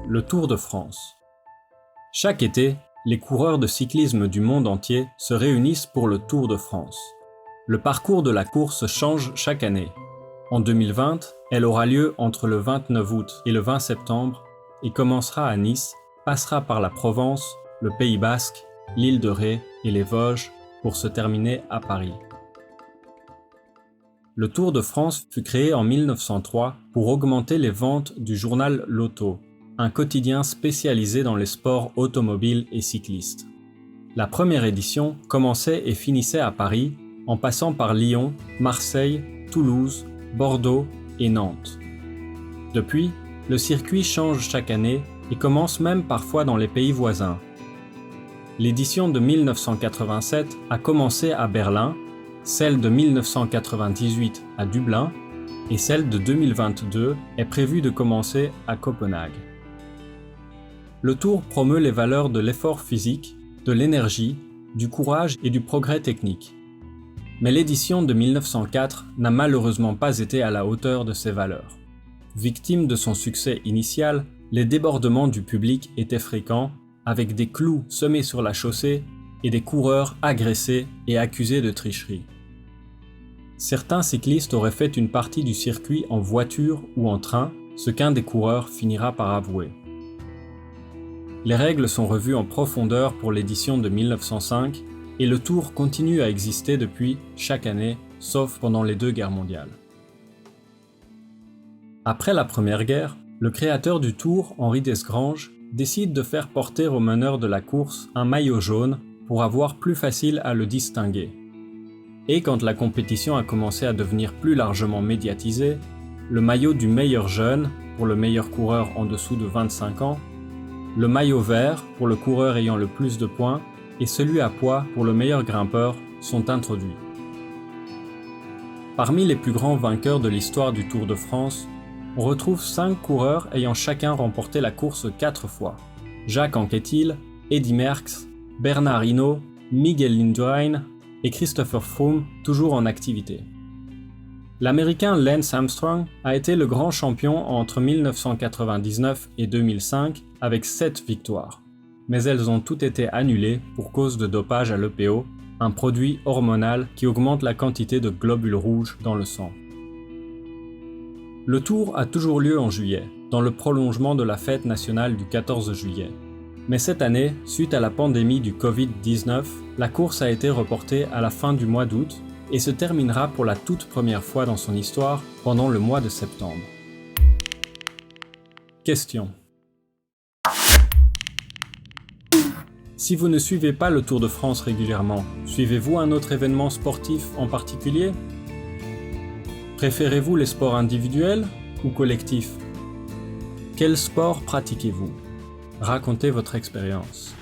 Le Tour de France. Chaque été, les coureurs de cyclisme du monde entier se réunissent pour le Tour de France. Le parcours de la course change chaque année. En 2020, elle aura lieu entre le 29 août et le 20 septembre et commencera à Nice, passera par la Provence, le Pays Basque, l'île de Ré et les Vosges pour se terminer à Paris. Le Tour de France fut créé en 1903 pour augmenter les ventes du journal L'Auto, un quotidien spécialisé dans les sports automobiles et cyclistes. La première édition commençait et finissait à Paris, en passant par Lyon, Marseille, Toulouse, Bordeaux et Nantes. Depuis, le circuit change chaque année et commence même parfois dans les pays voisins. L'édition de 1987 a commencé à Berlin, celle de 1998 à Dublin et celle de 2022 est prévue de commencer à Copenhague. Le Tour promeut les valeurs de l'effort physique, de l'énergie, du courage et du progrès technique. Mais l'édition de 1904 n'a malheureusement pas été à la hauteur de ces valeurs. Victime de son succès initial, les débordements du public étaient fréquents, avec des clous semés sur la chaussée et des coureurs agressés et accusés de tricherie. Certains cyclistes auraient fait une partie du circuit en voiture ou en train, ce qu'un des coureurs finira par avouer. Les règles sont revues en profondeur pour l'édition de 1905 et le Tour continue à exister depuis chaque année, sauf pendant les 2 guerres mondiales. Après la Première Guerre, le créateur du Tour, Henri Desgranges, décide de faire porter au meneur de la course un maillot jaune pour avoir plus facile à le distinguer. Et quand la compétition a commencé à devenir plus largement médiatisée, le maillot du meilleur jeune, pour le meilleur coureur en dessous de 25 ans, le maillot vert, pour le coureur ayant le plus de points, et celui à pois, pour le meilleur grimpeur, sont introduits. Parmi les plus grands vainqueurs de l'histoire du Tour de France, on retrouve 5 coureurs ayant chacun remporté la course 4 fois. Jacques Anquetil, Eddy Merckx, Bernard Hinault, Miguel Indurain et Christopher Froome, toujours en activité. L'Américain Lance Armstrong a été le grand champion entre 1999 et 2005 avec 7 victoires. Mais elles ont toutes été annulées pour cause de dopage à l'EPO, un produit hormonal qui augmente la quantité de globules rouges dans le sang. Le Tour a toujours lieu en juillet, dans le prolongement de la fête nationale du 14 juillet. Mais cette année, suite à la pandémie du Covid-19, la course a été reportée à la fin du mois d'août et se terminera pour la toute première fois dans son histoire pendant le mois de septembre. Question. Si vous ne suivez pas le Tour de France régulièrement, suivez-vous un autre événement sportif en particulier ? Préférez-vous les sports individuels ou collectifs ? Quel sport pratiquez-vous ? Racontez votre expérience.